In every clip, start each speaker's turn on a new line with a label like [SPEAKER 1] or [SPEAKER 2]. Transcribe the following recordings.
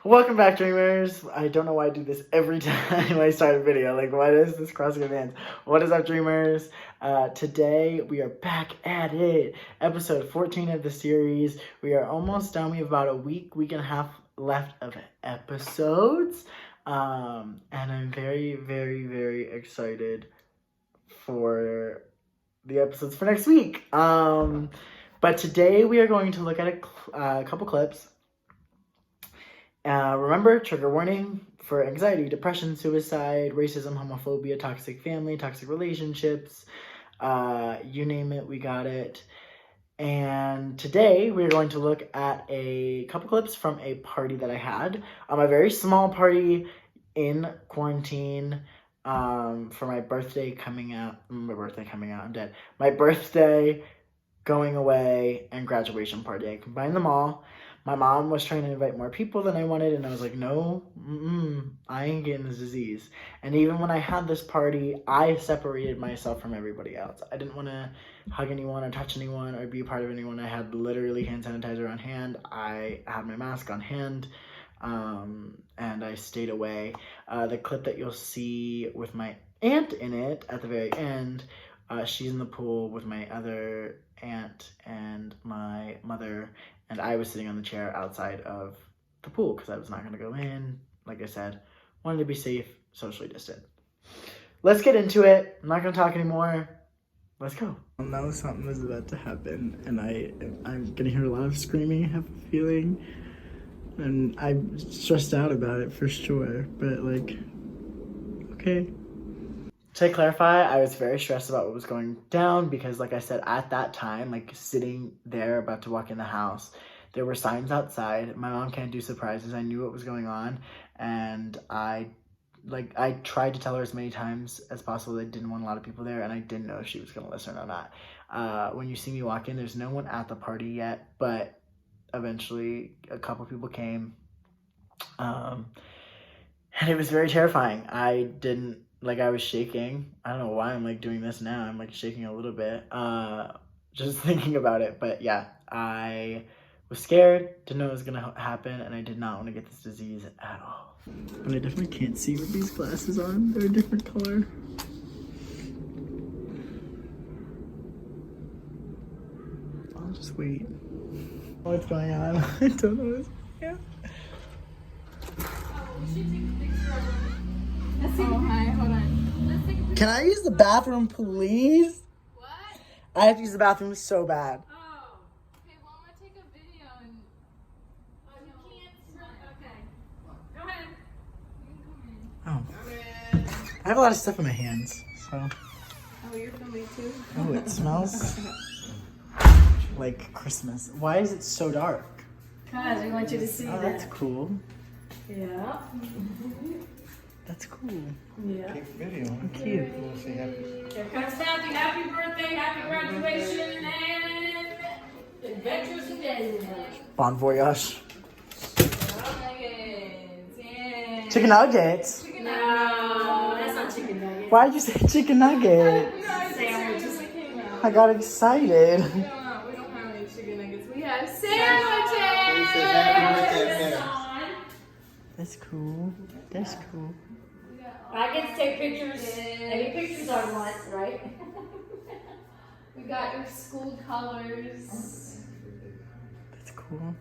[SPEAKER 1] Welcome back, dreamers. I don't know why I do this every time I start a video. Like, why is this crossing my hands? What is up, dreamers? Today we are back at it. Episode 14 of the series. We are almost done. We have about a week and a half left of episodes. And I'm very, very, very excited for the episodes for next week. But today we are going to look at a couple clips. Remember, trigger warning for anxiety, depression, suicide, racism, homophobia, toxic family, toxic relationships, you name it, we got it. And today we're going to look at a couple clips from a party that I had. A very small party in quarantine for my birthday coming out. I'm dead. My birthday, going away, and graduation party. I combined them all. My mom was trying to invite more people than I wanted, and I was like, no, I ain't getting this disease. And even when I had this party, I separated myself from everybody else. I didn't want to hug anyone or touch anyone or be a part of anyone. I had literally hand sanitizer on hand. I had my mask on hand, and I stayed away. The clip that you'll see with my aunt in it at the very end, she's in the pool with my other aunt and my mother, and I was sitting on the chair outside of the pool because I was not going to go in. Like I said, wanted to be safe, socially distant. Let's get into it. I'm not going to talk anymore. Let's go. I know something is about to happen, and I'm going to hear a lot of screaming, I have a feeling. And I'm stressed out about it for sure, but like, okay. To clarify, I was very stressed about what was going down because, like I said, at that time, like sitting there about to walk in the house, there were signs outside. My mom can't do surprises. I knew what was going on, and I tried to tell her as many times as possible that I didn't want a lot of people there, and I didn't know if she was going to listen or not. When you see me walk in, there's no one at the party yet, but eventually a couple people came, and it was very terrifying. I was shaking. I don't know why I'm doing this now. I'm shaking a little bit, just thinking about it. But yeah, I was scared, didn't know it was gonna happen, and I did not want to get this disease at all. But I definitely can't see with these glasses on. They're a different color. I'll just wait. What's going on? I don't know what's going on.
[SPEAKER 2] Hi, hold on.
[SPEAKER 1] Can I use the bathroom, please?
[SPEAKER 2] What?
[SPEAKER 1] I have to use the bathroom so bad.
[SPEAKER 2] Oh. Okay, well, I'm gonna take a video and... Oh, you can't... Okay. Go ahead. You can come in.
[SPEAKER 1] Oh. I have a lot of stuff in my hands, so...
[SPEAKER 2] Oh, you're filming too?
[SPEAKER 1] Oh, it smells like Christmas. Why is it so dark?
[SPEAKER 2] Because we want you to see that.
[SPEAKER 1] That's cool.
[SPEAKER 2] Yeah.
[SPEAKER 1] That's cool.
[SPEAKER 2] Yeah.
[SPEAKER 3] Take a video.
[SPEAKER 1] Cute.
[SPEAKER 3] We'll say happy.
[SPEAKER 2] Here comes happy, happy birthday, happy graduation, and adventures in Disneyland.
[SPEAKER 1] Bon voyage.
[SPEAKER 2] Yeah.
[SPEAKER 1] Chicken nuggets?
[SPEAKER 2] No, that's not chicken nuggets.
[SPEAKER 1] Why'd you say chicken nugget?
[SPEAKER 2] Sandwiches.
[SPEAKER 1] I got excited.
[SPEAKER 2] We don't have any chicken nuggets. We have
[SPEAKER 3] It says happy birthday
[SPEAKER 2] sandwiches.
[SPEAKER 3] up
[SPEAKER 1] That's cool. That's cool.
[SPEAKER 2] I get to take pictures. Any pictures I want, right? We got your school colors.
[SPEAKER 1] That's cool.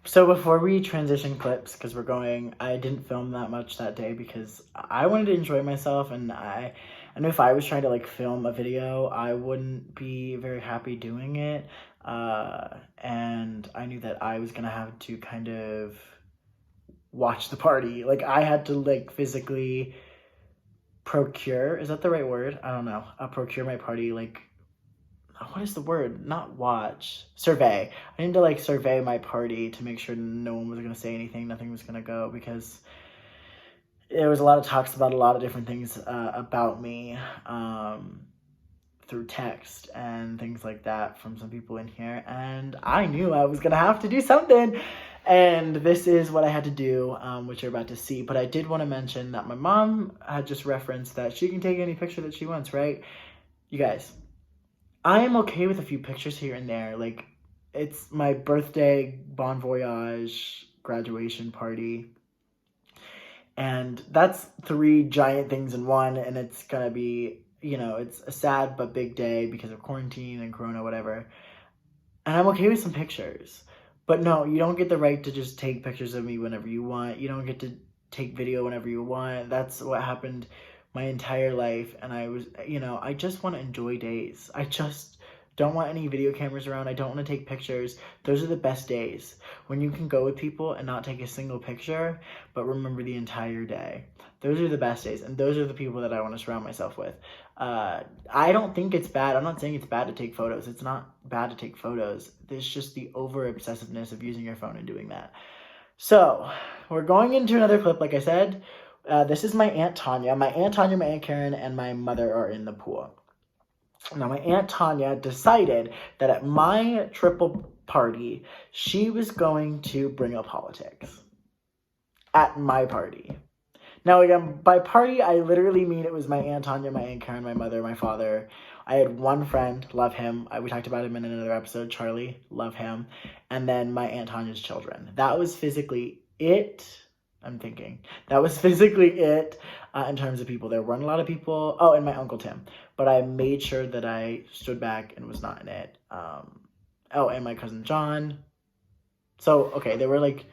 [SPEAKER 1] So before we transition clips, because I didn't film that much that day because I wanted to enjoy myself, and I knew if I was trying to film a video, I wouldn't be very happy doing it. And I knew that I was gonna have to kind of watch the party. I had to physically procure, is that the right word? I don't know. Procure my party, what is the word? Not watch. Survey. I need to survey my party to make sure no one was going to say anything, nothing was going to go, because there was a lot of talks about a lot of different things about me through text and things like that from some people in here, and I knew I was going to have to do something, and this is what I had to do, which you're about to see. But I did want to mention that my mom had just referenced that she can take any picture that she wants, right? You guys, I am okay with a few pictures here and there. It's my birthday, bon voyage, graduation party. And that's 3 giant things in one, and it's gonna be, it's a sad but big day because of quarantine and corona, whatever. And I'm okay with some pictures. But no, you don't get the right to just take pictures of me whenever you want. You don't get to take video whenever you want. That's what happened my entire life. And I was, I just want to enjoy days. I just don't want any video cameras around. I don't want to take pictures. Those are the best days. When you can go with people and not take a single picture, but remember the entire day. Those are the best days. And those are the people that I want to surround myself with. I don't think it's bad. I'm not saying it's bad to take photos. It's not bad to take photos. There's just the over obsessiveness of using your phone and doing that. So we're going into another clip. Like I said, this is my Aunt Tanya. My Aunt Tanya, my Aunt Karen, and my mother are in the pool. Now, my Aunt Tanya decided that at my triple party, she was going to bring up politics. At my party. Now, again, by party, I literally mean it was my Aunt Tanya, my Aunt Karen, my mother, my father. I had one friend, love him. We talked about him in another episode, Charlie, love him. And then my Aunt Tanya's children. That was physically it. I'm thinking. That was physically it in terms of people. There weren't a lot of people. Oh, and my Uncle Tim. But I made sure that I stood back and was not in it. And my cousin John. So, okay, there were like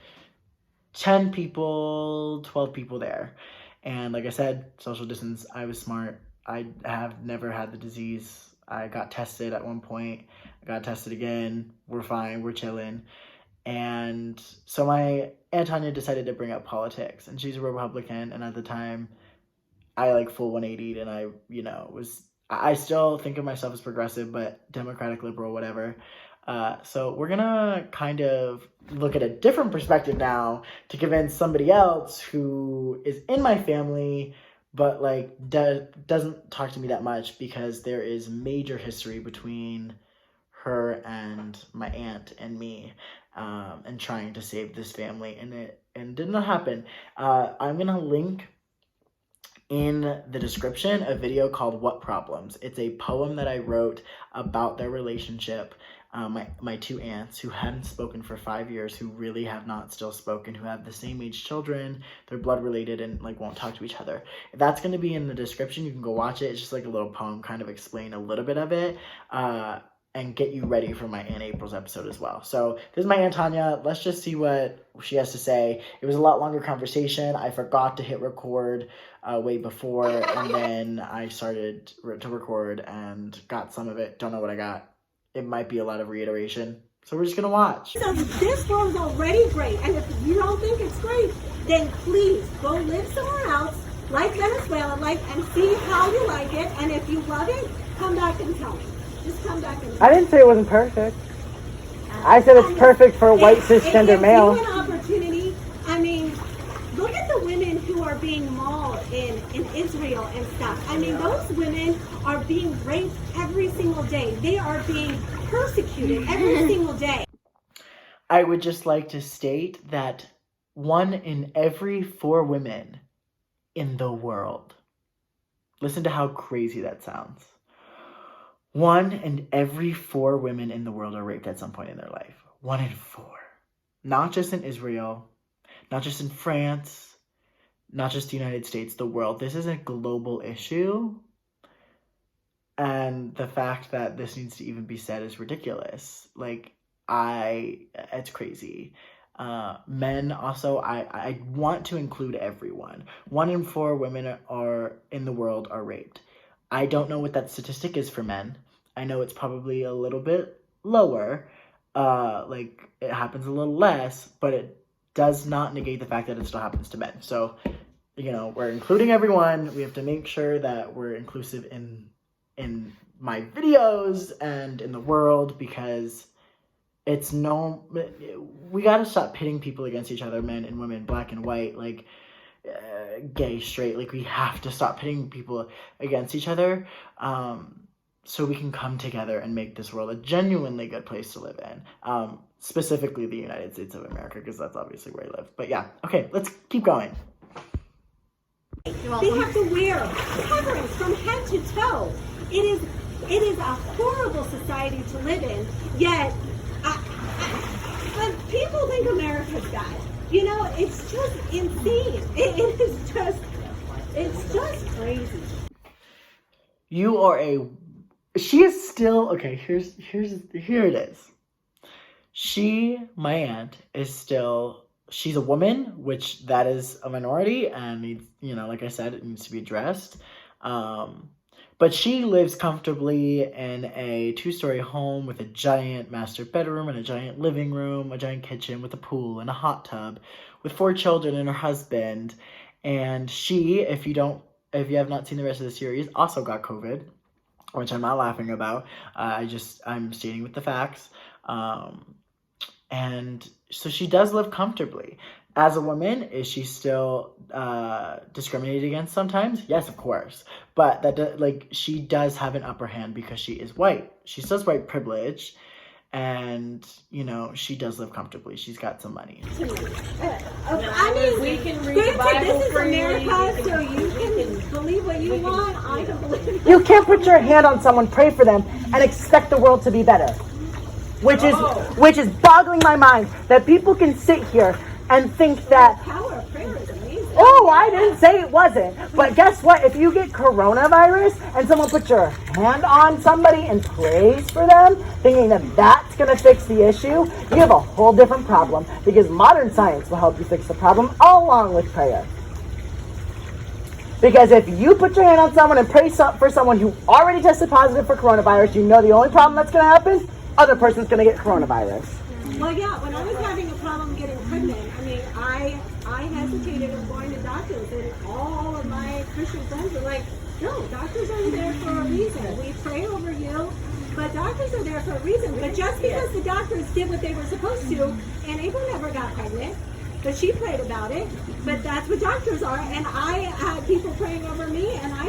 [SPEAKER 1] 10 people, 12 people there. And like I said, social distance, I was smart. I have never had the disease. I got tested at one point. I got tested again. We're fine. We're chilling. And so my Aunt Tanya decided to bring up politics. And she's a Republican. And at the time, I like full 180'd. And I still think of myself as progressive, but Democratic, liberal, whatever. So we're gonna kind of look at a different perspective now to convince somebody else who is in my family, but doesn't talk to me that much because there is major history between her and my aunt and me, and trying to save this family, and it did not happen. I'm gonna link in the description a video called What Problems. It's a poem that I wrote about their relationship. My 2 aunts who hadn't spoken for 5 years, who really have not still spoken, who have the same age children, they're blood related and won't talk to each other. That's going to be in the description. You can go watch it. It's just like a little poem, kind of explain a little bit of it, and get you ready for my Aunt April's episode as well. So this is my Aunt Tanya. Let's just see what she has to say. It was a lot longer conversation. I forgot to hit record way before, and then I started to record and got some of it. Don't know what I got. It might be a lot of reiteration. So we're just going to watch.
[SPEAKER 4] So this world's already great. And if you don't think it's great, then please go live somewhere else, like Venezuela, and see how you like it. And if you love it, come back and tell me. Just come back and tell me.
[SPEAKER 1] I didn't say it wasn't perfect. I said it's perfect for a white cisgender male.
[SPEAKER 4] If you an opportunity, look at the women who are being mauled in Israel and stuff. Those women are being raped every single day. They are being persecuted every single day.
[SPEAKER 1] I would just like to state that 1 in every 4 women in the world. Listen to how crazy that sounds. 1 in every 4 women in the world are raped at some point in their life. 1 in 4. Not just in Israel, not just in France, not just the United States, the world. This is a global issue. And the fact that this needs to even be said is ridiculous. It's crazy. Men also, I want to include everyone. 1 in 4 women in the world are raped. I don't know what that statistic is for men. I know it's probably a little bit lower. It happens a little less, but it does not negate the fact that it still happens to men. So, we're including everyone. We have to make sure that we're inclusive in my videos and in the world, because we gotta stop pitting people against each other, men and women, black and white, gay, straight. We have to stop pitting people against each other, so we can come together and make this world a genuinely good place to live in. Specifically the United States of America, because that's obviously where I live. But yeah, okay, let's keep going.
[SPEAKER 4] They have to wear coverings from head to toe. It is a horrible society to live in, yet people think America's bad. You know, it's just insane. It is just, it's just crazy.
[SPEAKER 1] You are she is still, okay, here it is. My aunt is still, she's a woman, which that is a minority and needs, like I said, it needs to be addressed. But she lives comfortably in a 2-story home with a giant master bedroom and a giant living room, a giant kitchen with a pool and a hot tub, with 4 children and her husband. And she, if you have not seen the rest of the series, also got COVID, which I'm not laughing about. I'm stating with the facts. And so she does live comfortably. As a woman, is she still discriminated against sometimes? Yes, of course. But she does have an upper hand because she is white. She still has white privilege, and she does live comfortably. She's got some money.
[SPEAKER 4] I mean,
[SPEAKER 2] we can read the Bible
[SPEAKER 4] this is
[SPEAKER 2] for
[SPEAKER 4] America, so you can believe what you want. I can believe.
[SPEAKER 5] You can't put your hand on someone, pray for them, and expect the world to be better. Which is boggling my mind that people can sit here and think that,
[SPEAKER 4] Power of prayer is amazing.
[SPEAKER 5] oh, I didn't say it wasn't. But guess what? If you get coronavirus and someone puts your hand on somebody and prays for them, thinking that that's going to fix the issue, you have a whole different problem, because modern science will help you fix the problem along with prayer. Because if you put your hand on someone and pray for someone who already tested positive for coronavirus, you know the only problem that's going to happen? Other person's going to get coronavirus.
[SPEAKER 4] Well, yeah, when I was having a problem getting pregnant, I mean, I hesitated of going to doctors, and all of my Christian friends were like, no, doctors are there for a reason. We pray over you, but doctors are there for a reason. But just because the doctors did what they were supposed to, and April never got pregnant, but she prayed about it, but that's what doctors are, and I had people praying over me, and I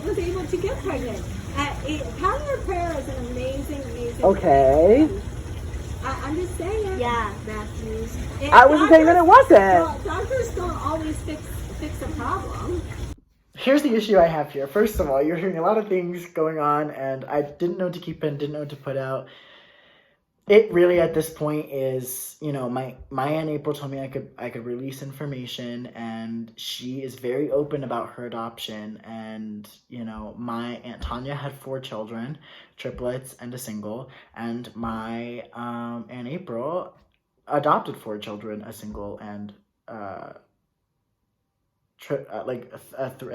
[SPEAKER 4] was able to get pregnant. Power of prayer is an amazing
[SPEAKER 5] Okay.
[SPEAKER 4] thing. I'm just saying. Yeah, Matthews.
[SPEAKER 5] I wasn't saying that it wasn't.
[SPEAKER 4] Well, doctors don't always fix a problem.
[SPEAKER 1] Here's the issue I have here. First of all, you're hearing a lot of things going on, and I didn't know what to keep in, didn't know what to put out. It really, at this point, is, my Aunt April told me I could release information, and she is very open about her adoption. And, my Aunt Tanya had 4 children, triplets and a single, and my Aunt April adopted 4 children, a single, and a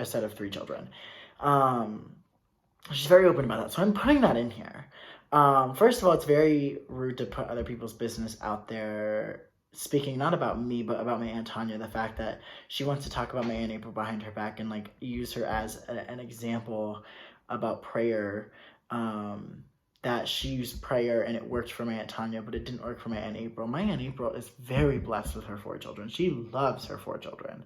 [SPEAKER 1] set of 3 children. She's very open about that, so I'm putting that in here. First of all, it's very rude to put other people's business out there, speaking not about me, but about my Aunt Tanya, the fact that she wants to talk about my Aunt April behind her back and, use her as an example about prayer, that she used prayer and it worked for my Aunt Tanya, but it didn't work for my Aunt April. My Aunt April is very blessed with her 4 children. She loves her 4 children.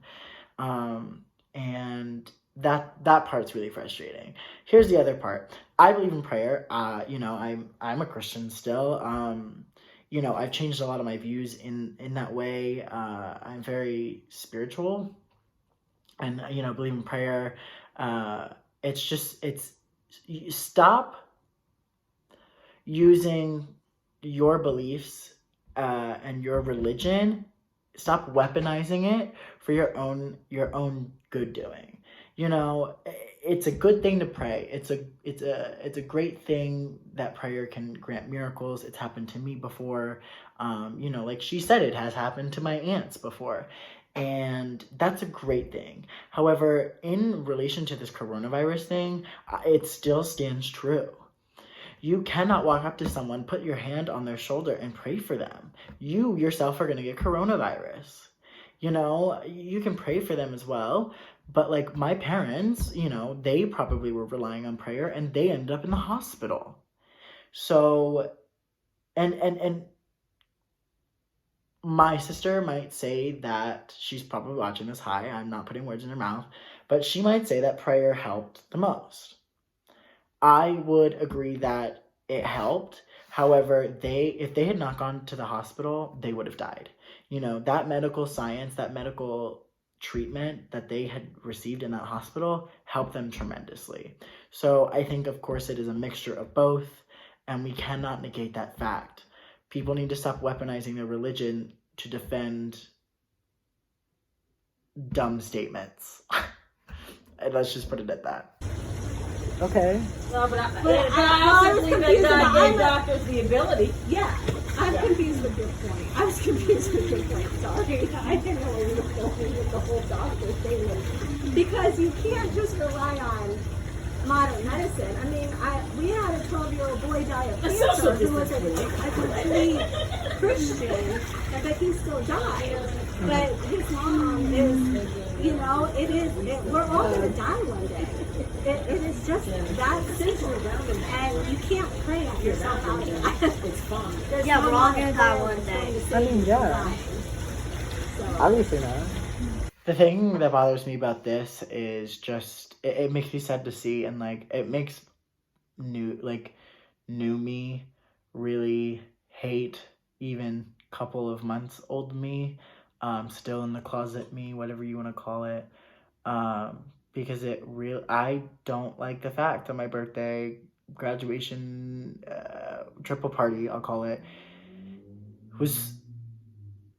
[SPEAKER 1] And that part's really frustrating. Here's the other part. I believe in prayer. I'm a Christian still. I've changed a lot of my views in that way. I'm very spiritual, and believe in prayer. Stop using your beliefs and your religion. Stop weaponizing it for your own good doing. It's a good thing to pray. It's a great thing that prayer can grant miracles. It's happened to me before. Like she said, it has happened to my aunts before. And that's a great thing. However, in relation to this coronavirus thing, it still stands true. You cannot walk up to someone, put your hand on their shoulder, and pray for them. You yourself are going to get coronavirus. You can pray for them as well. But my parents, they probably were relying on prayer, and they ended up in the hospital. So, and my sister might say that, she's probably watching this, hi, I'm not putting words in her mouth, but she might say that prayer helped the most. I would agree that it helped. However, if they had not gone to the hospital, they would have died. That medical science, that medical treatment that they had received in that hospital helped them tremendously. So I think, of course, it is a mixture of both, and we cannot negate that fact. People need to stop weaponizing their religion to defend dumb statements. And let's just put it at that.
[SPEAKER 5] Okay.
[SPEAKER 6] No, but
[SPEAKER 4] I
[SPEAKER 6] I
[SPEAKER 4] was
[SPEAKER 6] also believe
[SPEAKER 4] confused
[SPEAKER 6] that God
[SPEAKER 4] about-
[SPEAKER 6] gave doctors the ability.
[SPEAKER 4] Yeah, I'm confused with your point. I was confused with your point. Sorry, I didn't know where you were going with the whole doctor thing. Because you can't just rely on modern medicine. I mean, we had a 12-year-old boy die of cancer who was a complete Christian, but he still died. But his mom is, you know, we're all going to die one day. It is just that simple. And you can't pray yourself out of it.
[SPEAKER 6] It's fun.
[SPEAKER 4] Yeah, we're all going to die one day.
[SPEAKER 5] I mean, yeah. Obviously not.
[SPEAKER 1] The thing that bothers me about this is just it makes me sad to see, and like it makes new me really hate even couple of months old me, still in the closet me, whatever you want to call it, because I don't like the fact that my birthday, graduation, triple party, I'll call it, was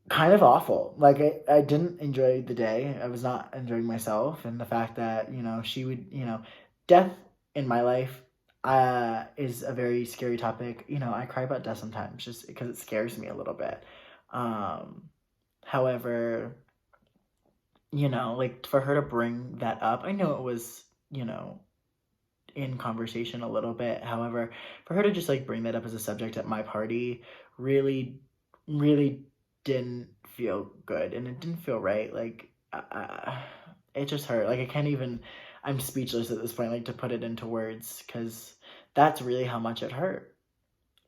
[SPEAKER 1] kind of awful. Like I didn't enjoy the day. I was not enjoying myself, and the fact that, you know, she would, you know, death in my life is a very scary topic. You know, I cry about death sometimes just because it scares me a little bit. However, you know, like for her to bring that up, I know it was, you know, in conversation a little bit. However, for her to just like bring that up as a subject at my party really, really didn't feel good, and it didn't feel right. Like it just hurt. Like I'm speechless at this point, like to put it into words, because that's really how much it hurt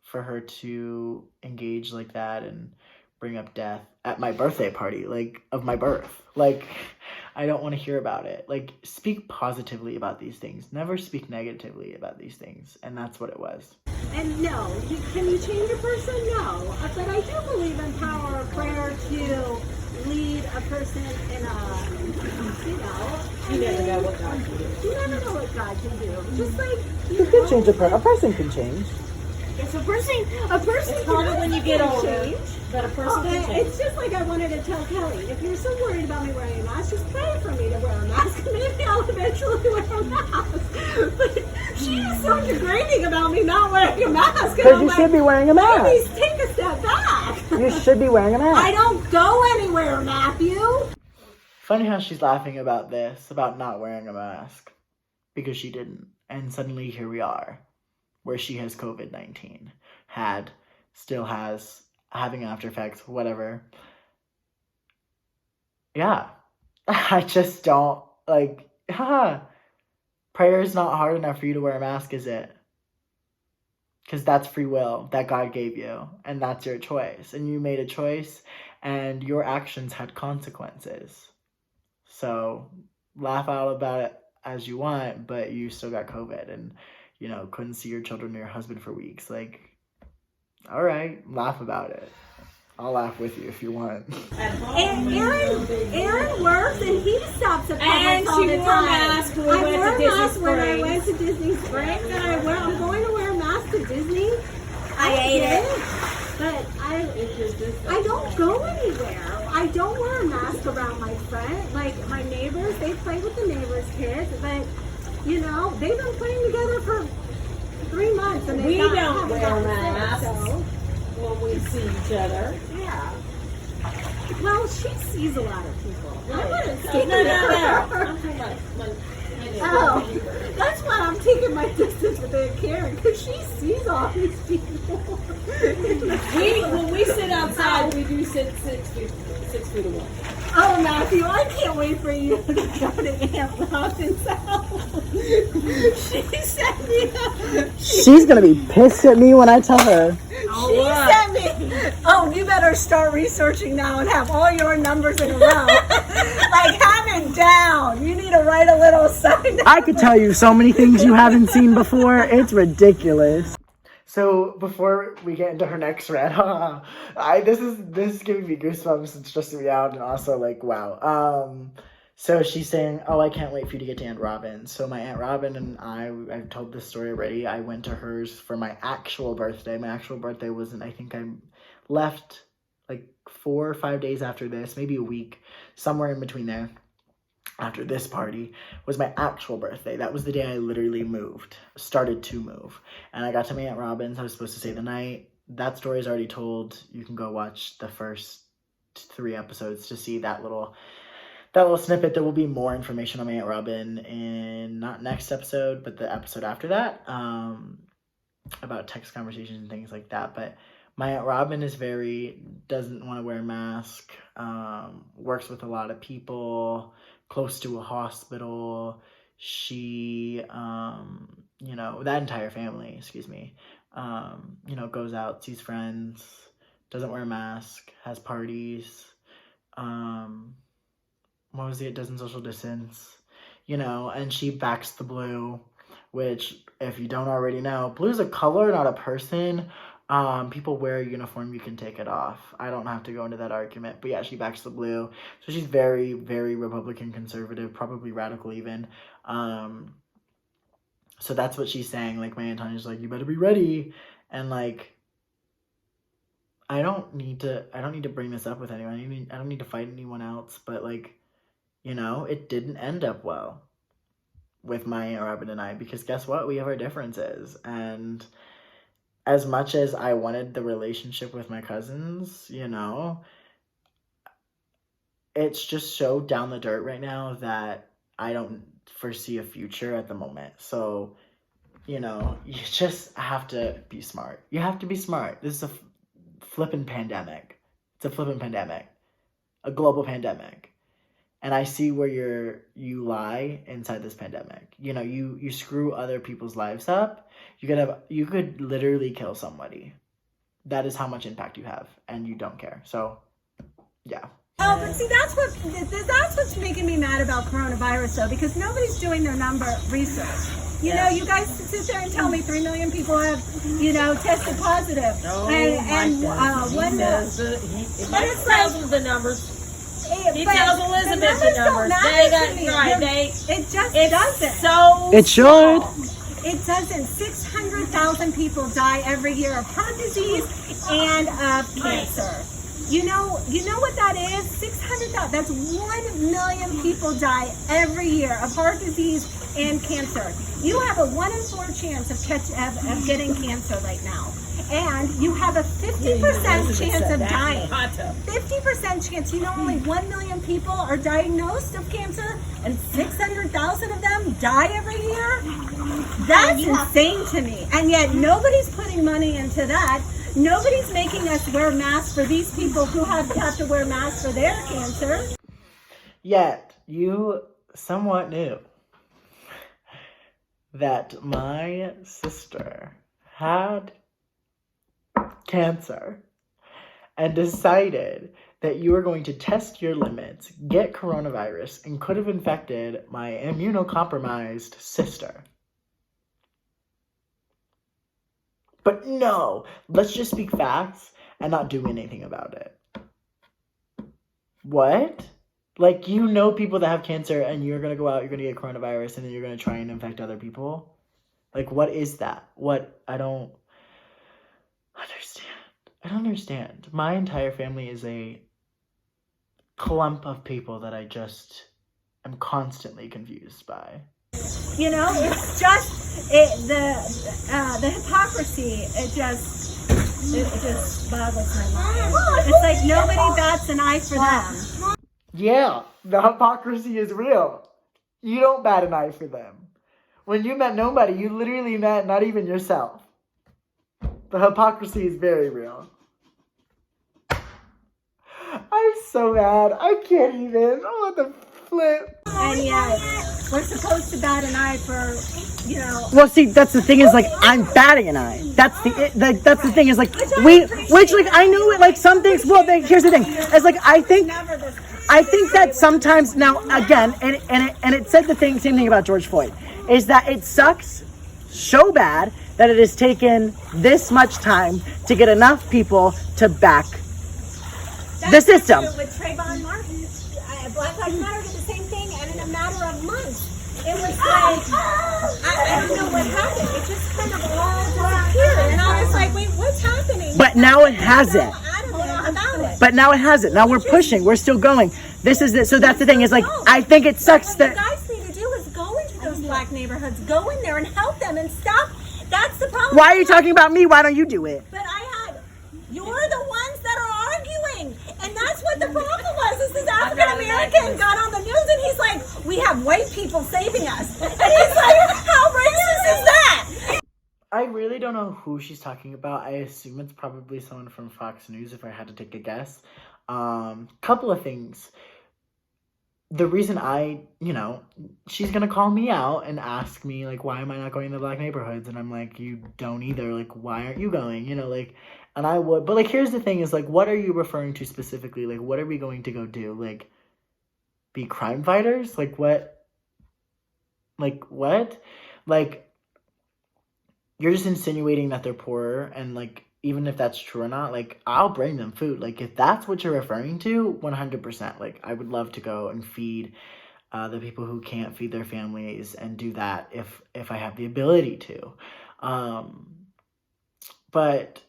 [SPEAKER 1] for her to engage like that and bring up death at my birthday party, like of my birth. Like I don't want to hear about it. Like speak positively about these things, never speak negatively about these things. And that's what it was.
[SPEAKER 4] And no, can you change a person? No. But I do believe in power of prayer to lead a person in a, you know.
[SPEAKER 6] You never know what God can do.
[SPEAKER 4] You never know what God can do. Just like,
[SPEAKER 5] You can change a person can change.
[SPEAKER 4] It's a person
[SPEAKER 6] It's harder when you get older,
[SPEAKER 4] change.
[SPEAKER 6] but a person can change.
[SPEAKER 4] It's just like I wanted to tell Kelly, if you're so worried about me wearing a mask, just pray for me to wear a mask. Maybe I'll eventually wear a mask. But she is so degrading about me not wearing a mask.
[SPEAKER 5] Because you should be wearing a mask.
[SPEAKER 4] Please take a step back.
[SPEAKER 5] You should be wearing a mask.
[SPEAKER 4] I don't go anywhere, Matthew.
[SPEAKER 1] Funny how she's laughing about this, about not wearing a mask, because she didn't. And suddenly here we are, where she has COVID-19, still has, having after effects, whatever. Yeah. I just don't, like, prayer is not hard enough for you to wear a mask, is it? Because that's free will that God gave you, and that's your choice. And you made a choice, and your actions had consequences. So laugh out about it as you want, but you still got COVID, and you know, couldn't see your children or your husband for weeks. Like, all right, laugh about it. I'll laugh with you if you want.
[SPEAKER 4] And Aaron works and he stops at
[SPEAKER 6] And
[SPEAKER 4] Publix all
[SPEAKER 6] she
[SPEAKER 4] the
[SPEAKER 6] wore a
[SPEAKER 4] time.
[SPEAKER 6] mask when we
[SPEAKER 4] I
[SPEAKER 6] went
[SPEAKER 4] wore
[SPEAKER 6] to
[SPEAKER 4] a
[SPEAKER 6] Disney
[SPEAKER 4] mask when I
[SPEAKER 6] Springs.
[SPEAKER 4] went to Disney Springs, and I'm going to wear a mask to Disney.
[SPEAKER 7] I ate it.
[SPEAKER 4] But I don't go anywhere. I don't wear a mask around my friend, like my neighbors. They play with the neighbors' kids, but you know, they've been playing together for 3 months, and
[SPEAKER 6] We
[SPEAKER 4] haven't
[SPEAKER 6] don't wear
[SPEAKER 4] gotten
[SPEAKER 6] masks
[SPEAKER 4] sick, so,
[SPEAKER 6] when we see each other.
[SPEAKER 4] yeah. Well, she sees a lot of people. I wouldn't
[SPEAKER 6] No,
[SPEAKER 4] speak
[SPEAKER 6] no,
[SPEAKER 4] to
[SPEAKER 6] no.
[SPEAKER 4] her.
[SPEAKER 6] I'm talking about
[SPEAKER 4] Oh, that's why I'm taking my distance with Aunt Karen, because she sees all these people.
[SPEAKER 6] when we sit outside, we do sit 6 feet away.
[SPEAKER 4] Oh, Matthew, I can't wait for you to go to Aunt Robin's house. She sent me
[SPEAKER 5] She's going to be pissed at me when I tell her.
[SPEAKER 4] She sent me. Oh, you better start researching now and have all your numbers in a row. Like, have it down. You need to write a little sign.
[SPEAKER 5] I could tell you so many things you haven't seen before. It's ridiculous.
[SPEAKER 1] So before we get into her next rant, this is giving me goosebumps and stressing me out, and also like, wow. So she's saying, oh, I can't wait for you to get to Aunt Robin. So my Aunt Robin and I've told this story already. I went to hers for my actual birthday. My actual birthday wasn't, I think I left like 4 or 5 days after this, maybe a week, somewhere in between there, after this party, was my actual birthday. That was the day I literally started to move. And I got to my Aunt Robin's. I was supposed to stay the night. That story is already told. You can go watch the first 3 episodes to see that little snippet. There will be more information on my Aunt Robin in not next episode, but the episode after that, about text conversations and things like that. But my Aunt Robin doesn't want to wear a mask, works with a lot of people, close to a hospital. She, that entire family, goes out, sees friends, doesn't wear a mask, has parties, doesn't social distance, and she backs the blue, which, if you don't already know, blue is a color, not a person. People wear a uniform, you can take it off. I don't have to go into that argument, but yeah, she backs the blue. So she's very, very Republican conservative, probably radical even. So that's what she's saying. Like, my Aunt Tanya's like, you better be ready. And like, I don't need to bring this up with anyone. I don't need to fight anyone else, but like, it didn't end up well with my Aunt Robin and I, because guess what? We have our differences. And as much as I wanted the relationship with my cousins, it's just so down the dirt right now that I don't foresee a future at the moment. So, you just have to be smart. You have to be smart. This is a flippin' pandemic. It's a flippin' pandemic. A global pandemic. And I see where you lie inside this pandemic. You screw other people's lives up. You could literally kill somebody. That is how much impact you have, and you don't care. So, yeah.
[SPEAKER 4] Oh, but see, that's what's making me mad about coronavirus, though, because nobody's doing their research. You guys sit there and tell me 3 million people have, tested positive.
[SPEAKER 6] No,
[SPEAKER 4] but it's like
[SPEAKER 6] the numbers. He
[SPEAKER 4] but
[SPEAKER 6] tells Elizabeth the numbers.
[SPEAKER 4] It just doesn't.
[SPEAKER 6] So
[SPEAKER 5] It should.
[SPEAKER 4] It doesn't. 600,000 people die every year of heart disease and of cancer. You know what that is? 600,000. That's 1 million people die every year of heart disease and cancer. You have a 1 in 4 chance of getting cancer right now. And you have a 50% chance of dying. 50% chance. Only 1 million people are diagnosed of cancer, and 600,000 of them die every year? That's insane to me. And yet nobody's putting money into that. Nobody's making us wear masks for these people who have to wear masks for their cancer.
[SPEAKER 1] Yet, you somewhat knew that my sister had cancer and decided that you were going to test your limits, get coronavirus, and could have infected my immunocompromised sister. But no, let's just speak facts and not do anything about it. What? Like, people that have cancer and you're going to go out, you're going to get coronavirus, and then you're going to try and infect other people? Like, what is that? I don't understand. My entire family is a clump of people that I just am constantly confused by.
[SPEAKER 4] It's just the hypocrisy. It just boggles my mind. It's like nobody bats an eye for them.
[SPEAKER 1] Yeah, the hypocrisy is real. You don't bat an eye for them. When you met nobody, you literally met not even yourself. The hypocrisy is very real. I'm so mad. I can't even. Oh, what the flip.
[SPEAKER 4] And yet, we're supposed to bat an eye for,
[SPEAKER 5] Well, see, that's the thing is, like, I'm batting an eye. That's the thing is, like, I know it, like, some things, here's the thing. It's like, I think that sometimes, now, again, and it said the same thing about George Floyd, is that it sucks so bad that it has taken this much time to get enough people to back the system.
[SPEAKER 4] With Trayvon Martin, Black Lives Matter did the same thing, and in a matter of months, it was like, I don't know what happened. It just kind of all disappeared, and I was like, wait, what's happening?
[SPEAKER 5] But now it hasn't.
[SPEAKER 4] I don't know about it.
[SPEAKER 5] But now it hasn't. Now we're pushing. We're still going. This is it. So that's the thing is like, I think it sucks
[SPEAKER 4] What
[SPEAKER 5] that.
[SPEAKER 4] you guys need to do is go into those black neighborhoods, go in there and help them and stop. That's the problem.
[SPEAKER 5] Why are you talking about me? Why don't you do it?
[SPEAKER 4] But you're the ones that are arguing. And that's what the problem was. This African American got on the news and he's like, we have white people saving us. And he's like, how racist is that?
[SPEAKER 1] I really don't know who she's talking about. I assume it's probably someone from Fox News if I had to take a guess. Couple of things. The reason she's going to call me out and ask me, like, why am I not going to the black neighborhoods? And I'm like, you don't either. Like, why aren't you going? And I would. But, like, here's the thing is, like, what are you referring to specifically? Like, what are we going to go do? Like, be crime fighters? Like, what? Like, what? Like, you're just insinuating that they're poorer, and, like, even if that's true or not, like, I'll bring them food. Like, if that's what you're referring to, 100%. Like, I would love to go and feed the people who can't feed their families and do that if I have the ability to. But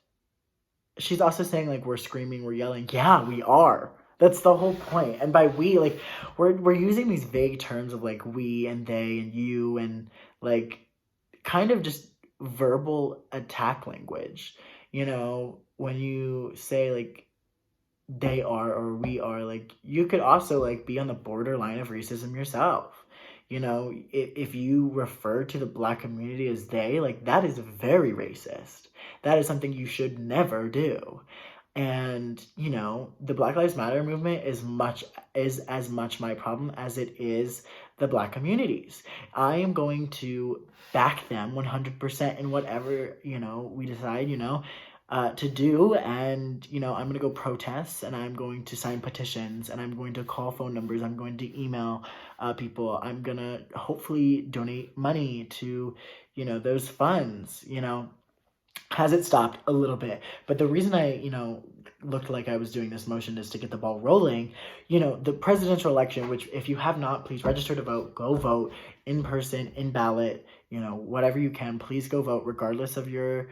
[SPEAKER 1] she's also saying, like, we're screaming, we're yelling. Yeah, we are. That's the whole point. And by we, like, we're using these vague terms of, like, we and they and you and, like, kind of just verbal attack language. When you say, like, they are or we are, like, you could also, like, be on the borderline of racism yourself. If you refer to the black community as they, like, that is very racist. That is something you should never do. And, the Black Lives Matter movement is as much my problem as it is the black communities. I am going to back them 100% in whatever, we decide, to do. And, I'm going to go protest, and I'm going to sign petitions, and I'm going to call phone numbers. I'm going to email people. I'm going to hopefully donate money to, those funds, Has it stopped? A little bit. But the reason I, looked like I was doing this motion is to get the ball rolling. The presidential election, which if you have not, please register to vote. Go vote in person, in ballot, whatever you can. Please go vote regardless of your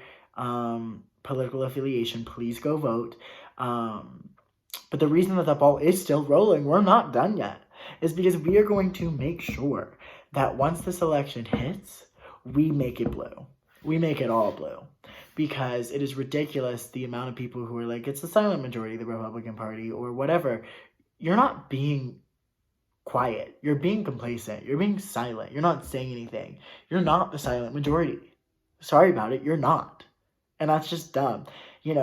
[SPEAKER 1] political affiliation. Please go vote. But the reason that the ball is still rolling, we're not done yet, is because we are going to make sure that once this election hits, we make it blue. We make it all blue. Because it is ridiculous the amount of people who are like, it's the silent majority of the Republican Party or whatever. You're not being quiet. You're being complacent. You're being silent. You're not saying anything. You're not the silent majority. Sorry about it. You're not. And that's just dumb.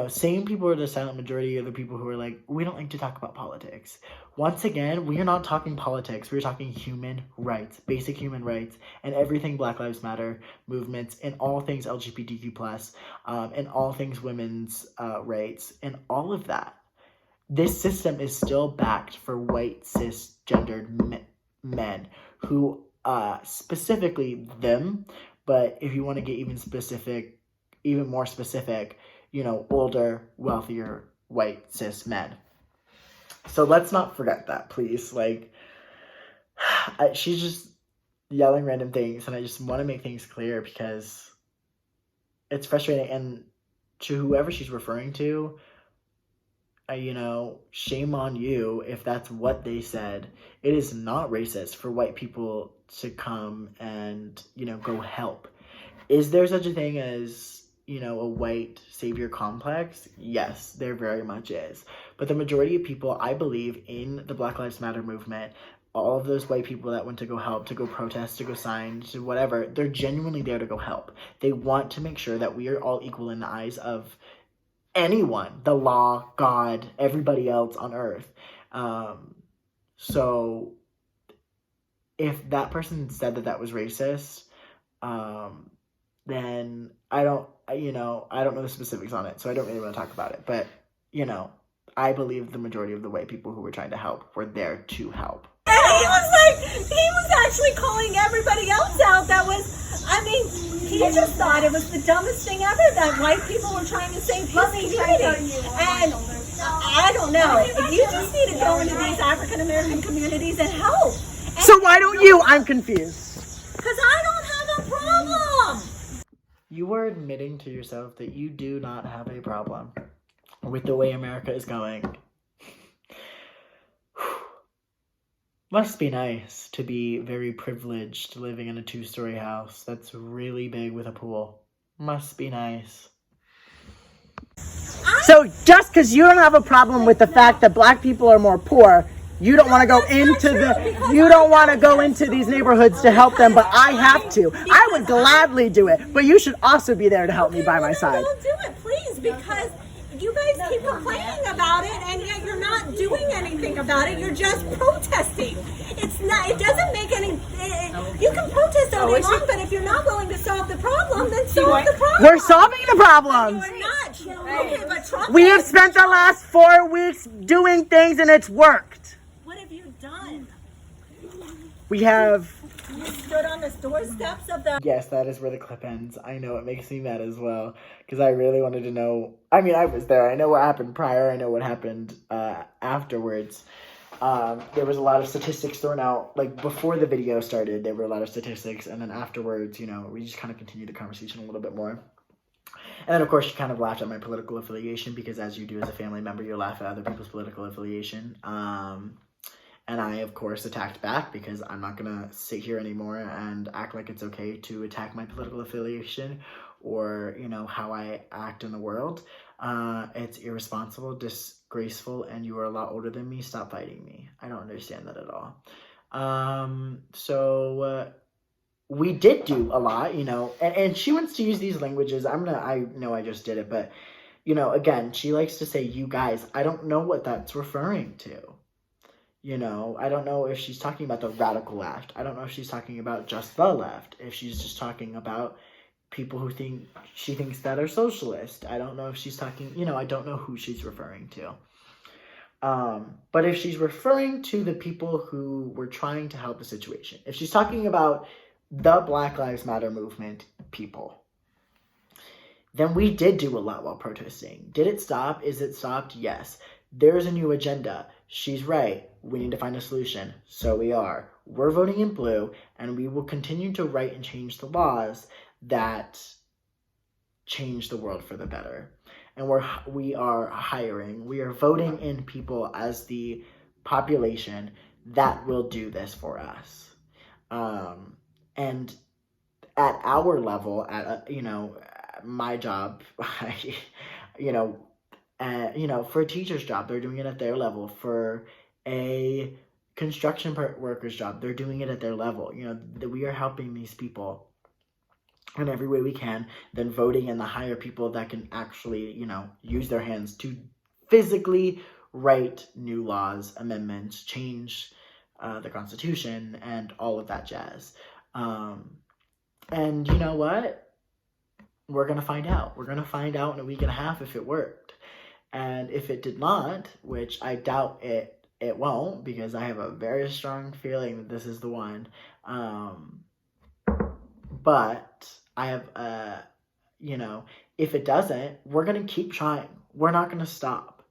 [SPEAKER 1] Same people who are the silent majority are the people who are like, we don't like to talk about politics. Once again, we are not talking politics. We're talking human rights, basic human rights, and everything Black Lives Matter movements, and all things LGBTQ+, and all things women's rights, and all of that. This system is still backed for white, cisgendered men who, specifically them, but if you want to get even more specific, older, wealthier, white, cis men. So let's not forget that, please. Like, she's just yelling random things, and I just want to make things clear because it's frustrating. And to whoever she's referring to, shame on you if that's what they said. It is not racist for white people to come and, go help. Is there such a thing as a white savior complex? Yes, there very much is. But the majority of people, I believe, in the Black Lives Matter movement, all of those white people that went to go help, to go protest, to go sign, to whatever, they're genuinely there to go help. They want to make sure that we are all equal in the eyes of anyone, the law, God, everybody else on earth. So if that person said that was racist, then I don't know the specifics on it, so I don't really want to talk about it. But, I believe the majority of the white people who were trying to help were there to help.
[SPEAKER 4] And he was actually calling everybody else out he just thought it was the dumbest thing ever that white people were trying to save his community. And I don't know. You just need to go into these African American communities and help.
[SPEAKER 5] So why don't you? I'm confused.
[SPEAKER 4] Because I don't have a problem.
[SPEAKER 1] You are admitting to yourself that you do not have a problem with the way America is going. Must be nice to be very privileged living in a 2-story house that's really big with a pool. Must be nice.
[SPEAKER 5] So just because you don't have a problem with the fact that black people are more poor, you don't want to go into these neighborhoods to help them, but I have to. I would gladly do it, but you should also be there to help me by my side.
[SPEAKER 4] Don't do it, please, because you guys keep complaining about it, and yet you're not doing anything about it. You're just protesting. It doesn't make any. You can protest all day long, but if you're not willing to solve the problem, then solve the problem.
[SPEAKER 5] We're solving the problems.
[SPEAKER 4] You're not. Okay, but Trump.
[SPEAKER 5] We have spent the last 4 weeks doing things, and it's worked.
[SPEAKER 4] What have you done?
[SPEAKER 5] We have.
[SPEAKER 4] You stood on the doorsteps of the.
[SPEAKER 1] Yes, that is where the clip ends. I know it makes me mad as well, because I really wanted to know. I mean, I was there. I know what happened prior. I know what happened afterwards. There was a lot of statistics thrown out. Like, before the video started, there were a lot of statistics, and then afterwards, we just kind of continued the conversation a little bit more. And then, of course, she kind of laughed at my political affiliation, because as you do as a family member, you laugh at other people's political affiliation. And I, of course, attacked back, because I'm not going to sit here anymore and act like it's okay to attack my political affiliation or, how I act in the world. It's irresponsible, disgraceful, and you are a lot older than me. Stop fighting me. I don't understand that at all. So we did do a lot, and she wants to use these languages. I know I just did it, but, again, she likes to say, you guys. I don't know what that's referring to. I don't know if she's talking about the radical left. I don't know if she's talking about just the left. If she's just talking about people who she thinks that are socialist. I don't know if she's talking, I don't know who she's referring to. But if she's referring to the people who were trying to help the situation, if she's talking about the Black Lives Matter movement people, then we did do a lot while protesting. Did it stop? Is it stopped? Yes. There's a new agenda. She's right. We need to find a solution. So we are. We're voting in blue, and we will continue to write and change the laws that change the world for the better. And we are hiring. We are voting in people as the population that will do this for us. And at our level, at my job, for a teacher's job, they're doing it at their level. For a construction worker's job, they're doing it at their level. We are helping these people in every way we can, then voting in the higher people that can actually, use their hands to physically write new laws, amendments, change the Constitution, and all of that jazz. And you know what? We're going to find out. We're going to find out in a week and a half if it worked. And if it did not, which I doubt it won't, because I have a very strong feeling that this is the one. But I have, if it doesn't, we're going to keep trying. We're not going to stop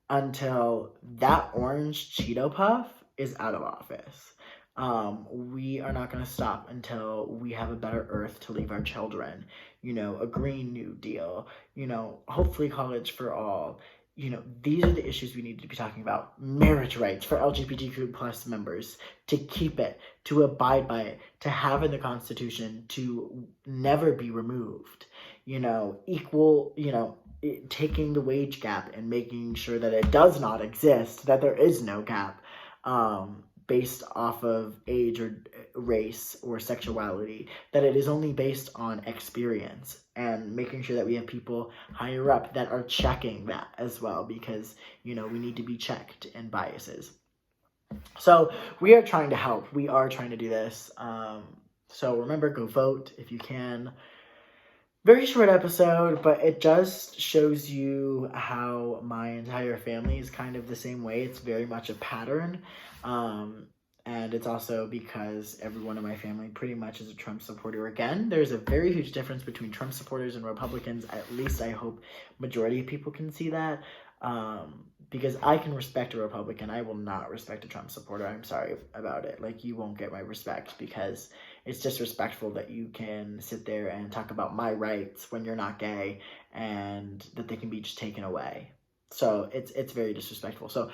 [SPEAKER 1] until that orange Cheeto Puff is out of office. We are not going to stop until we have a better earth to leave our children, a Green New Deal, hopefully college for all. These are the issues we need to be talking about. Marriage rights for LGBTQ plus members, to keep it, to abide by it, to have in the Constitution, to never be removed. Equal, taking the wage gap and making sure that it does not exist, that there is no gap, based off of age or race or sexuality, that it is only based on experience, and making sure that we have people higher up that are checking that as well, because, we need to be checked in biases. So we are trying to help. We are trying to do this. So remember, go vote if you can. Very short episode, but it just shows you how my entire family is kind of the same way. It's very much a pattern. And it's also because everyone in my family pretty much is a Trump supporter. Again, there's a very huge difference between Trump supporters and Republicans. At least I hope majority of people can see that. Because I can respect a Republican. I will not respect a Trump supporter. I'm sorry about it. You won't get my respect, because it's disrespectful that you can sit there and talk about my rights when you're not gay, and that they can be just taken away. So it's very disrespectful. So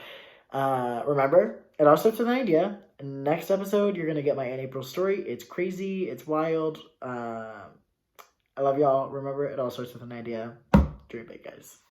[SPEAKER 1] remember, it all starts with an idea, next episode, you're going to get my Aunt April story. It's crazy. It's wild. I love y'all. Remember, it all starts with an idea. Dream big, guys.